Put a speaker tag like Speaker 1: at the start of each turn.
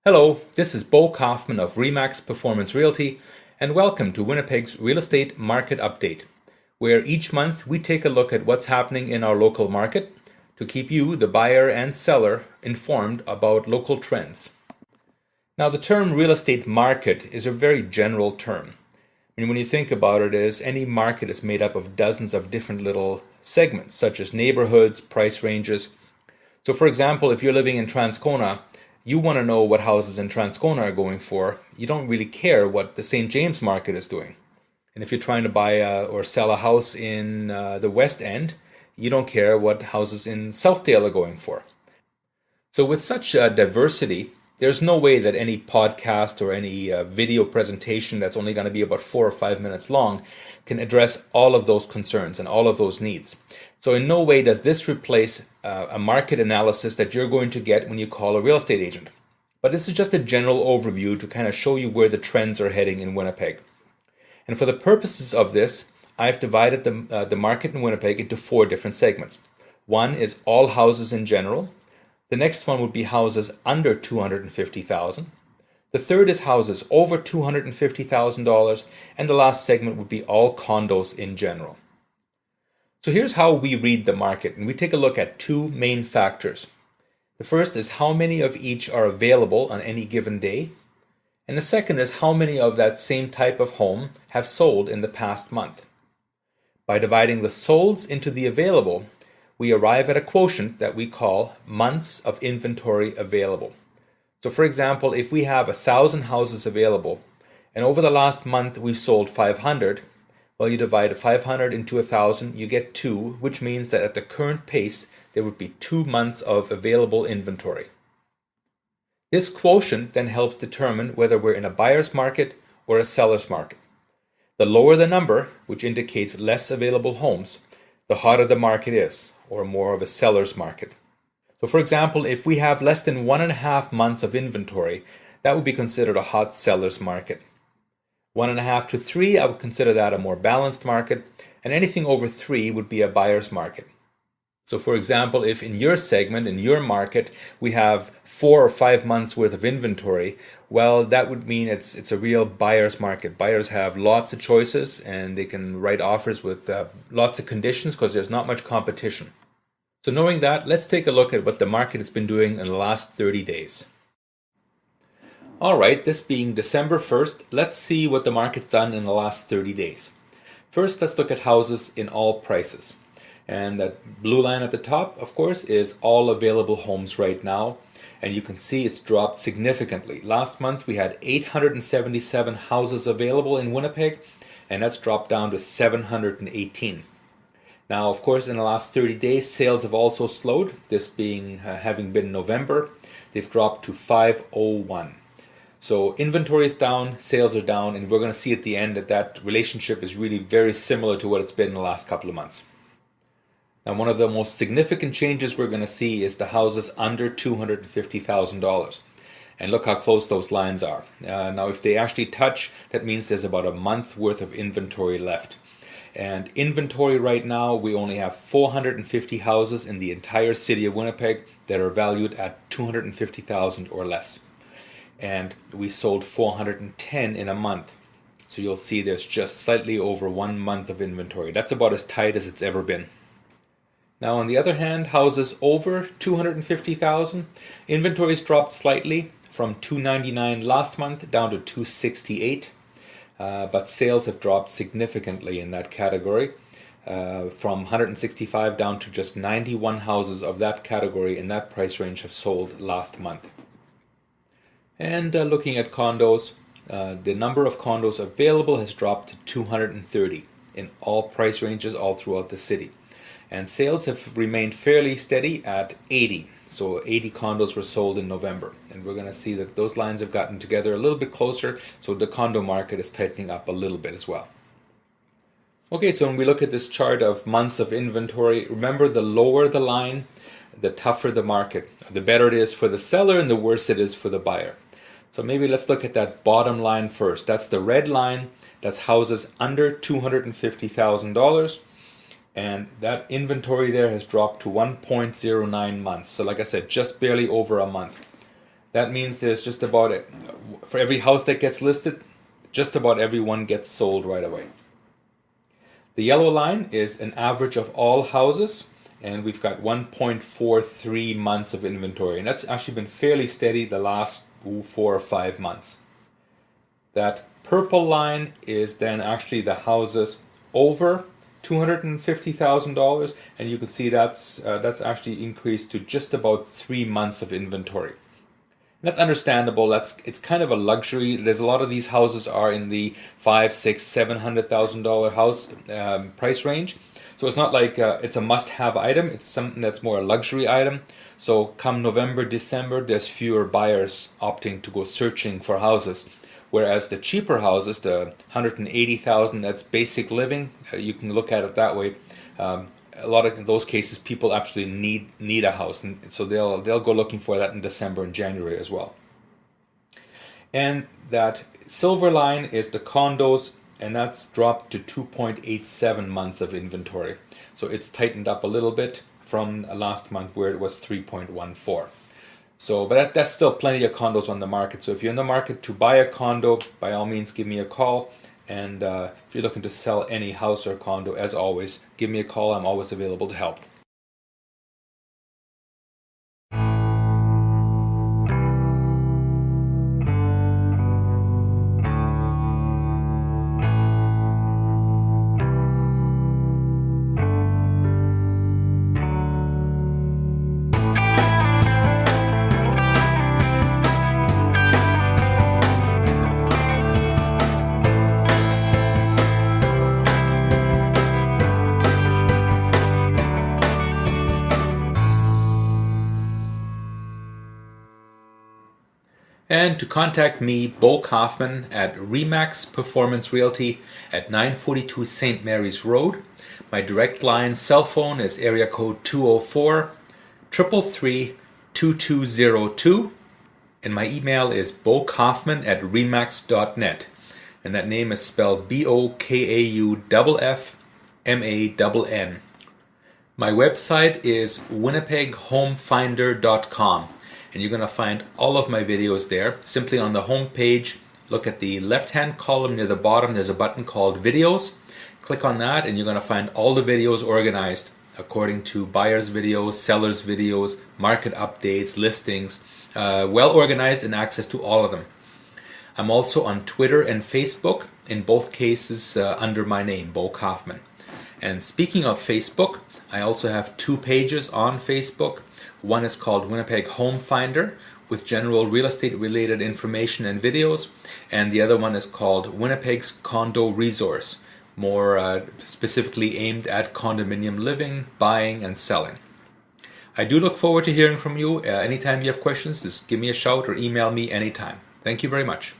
Speaker 1: Hello, this is Bo Kaufman of Remax Performance Realty, and welcome to Winnipeg's Real Estate Market Update, where each month we take a look at what's happening in our local market to keep you, the buyer and seller, informed about local trends. Now, the term real estate market is a very general term. When you think about it, any market is made up of dozens of different little segments, such as neighborhoods, price ranges. So, for example, if you're living in Transcona, you want to know what houses in Transcona are going for. You don't really care what the St. James market is doing. And if you're trying to buy or sell a house in the West End, you don't care what houses in Southdale are going for. So with such diversity, there's no way that any podcast or any video presentation that's only going to be about 4 or 5 minutes long can address all of those concerns and all of those needs. So in no way does this replace a market analysis that you're going to get when you call a real estate agent. But this is just a general overview to kind of show you where the trends are heading in Winnipeg. And for the purposes of this, I've divided the market in Winnipeg into 4 different segments. One is all houses in general. The next one would be houses under $250,000. The third is houses over $250,000, and the last segment would be all condos in general. So here's how we read the market, and we take a look at 2 main factors. The first is how many of each are available on any given day, and the second is how many of that same type of home have sold in the past month. By dividing the solds into the available, we arrive at a quotient that we call months of inventory available. So for example, if we have 1,000 houses available, and over the last month we've sold 500, well, you divide 500 into 1,000, you get 2, which means that at the current pace, there would be 2 months of available inventory. This quotient then helps determine whether we're in a buyer's market or a seller's market. The lower the number, which indicates less available homes, the hotter the market is, or more of a seller's market. So for example, if we have less than 1.5 months of inventory, that would be considered a hot seller's market. 1.5 to 3, I would consider that a more balanced market, and anything over 3 would be a buyer's market. So for example, if in your segment, in your market, we have 4 or 5 months worth of inventory, well, that would mean it's a real buyer's market. Buyers have lots of choices and they can write offers with lots of conditions because there's not much competition. So knowing that, let's take a look at what the market has been doing in the last 30 days. All right, this being December 1st, let's see what the market's done in the last 30 days. First, let's look at houses in all prices. And that blue line at the top, of course, is all available homes right now. And you can see it's dropped significantly. Last month we had 877 houses available in Winnipeg, and that's dropped down to 718. Now, of course, in the last 30 days, sales have also slowed. This being having been November, they've dropped to 501. So inventory is down, sales are down, and we're going to see at the end that relationship is really very similar to what it's been in the last couple of months. Now, one of the most significant changes we're going to see is the houses under $250,000. And look how close those lines are. Now, if they actually touch, that means there's about a month worth of inventory left. And inventory right now, we only have 450 houses in the entire city of Winnipeg that are valued at $250,000 or less. And we sold 410 in a month. So you'll see there's just slightly over 1 month of inventory. That's about as tight as it's ever been. Now, on the other hand, houses over $250,000, inventories dropped slightly from 299 last month down to 268, but sales have dropped significantly in that category, from 165 down to just 91 houses of that category in that price range have sold last month. And looking at condos, the number of condos available has dropped to 230 in all price ranges all throughout the city. And sales have remained fairly steady at 80. So 80 condos were sold in November. And we're going to see that those lines have gotten together a little bit closer. So the condo market is tightening up a little bit as well. Okay, so when we look at this chart of months of inventory, remember the lower the line, the tougher the market. The better it is for the seller and the worse it is for the buyer. So maybe let's look at that bottom line first. That's the red line. That's houses under $250,000. And that inventory there has dropped to 1.09 months. So like I said, just barely over a month. That means there's just about it. For every house that gets listed, just about every one gets sold right away. The yellow line is an average of all houses, and we've got 1.43 months of inventory, and that's actually been fairly steady the last 4 or 5 months. That purple line is then actually the houses over $250,000, and you can see that's actually increased to just about 3 months of inventory. And that's understandable. It's kind of a luxury. There's a lot of these houses are in the $500,000, $600,000, $700,000 house price range. So it's not like it's a must-have item. It's something that's more a luxury item. So come November, December, there's fewer buyers opting to go searching for houses. Whereas the cheaper houses, the $180,000, that's basic living. You can look at it that way. A lot of those cases, people actually need a house, and so they'll go looking for that in December and January as well. And that silver line is the condos, and that's dropped to 2.87 months of inventory. So it's tightened up a little bit from last month where it was 3.14. So, but that's still plenty of condos on the market. So if you're in the market to buy a condo, by all means give me a call. And if you're looking to sell any house or condo, as always, give me a call. I'm always available to help. And to contact me, Bo Kaufman at Remax Performance Realty at 942 St. Mary's Road. My direct line cell phone is area code 204-333-2202. And my email is bokaufman@remax.net. And that name is spelled BOKAUFFMANN. My website is winnipeghomefinder.com. And you're going to find all of my videos there. Simply on the home page, look at the left-hand column near the bottom. There's a button called Videos. Click on that, and you're going to find all the videos organized according to buyers' videos, sellers' videos, market updates, listings, well organized and access to all of them. I'm also on Twitter and Facebook, in both cases under my name, Bo Kaufman. And speaking of Facebook, I also have 2 pages on Facebook. One is called Winnipeg Home Finder with general real estate related information and videos, and the other one is called Winnipeg's Condo Resource, more specifically aimed at condominium living, buying, and selling. I do look forward to hearing from you. Anytime you have questions, just give me a shout or email me anytime. Thank you very much.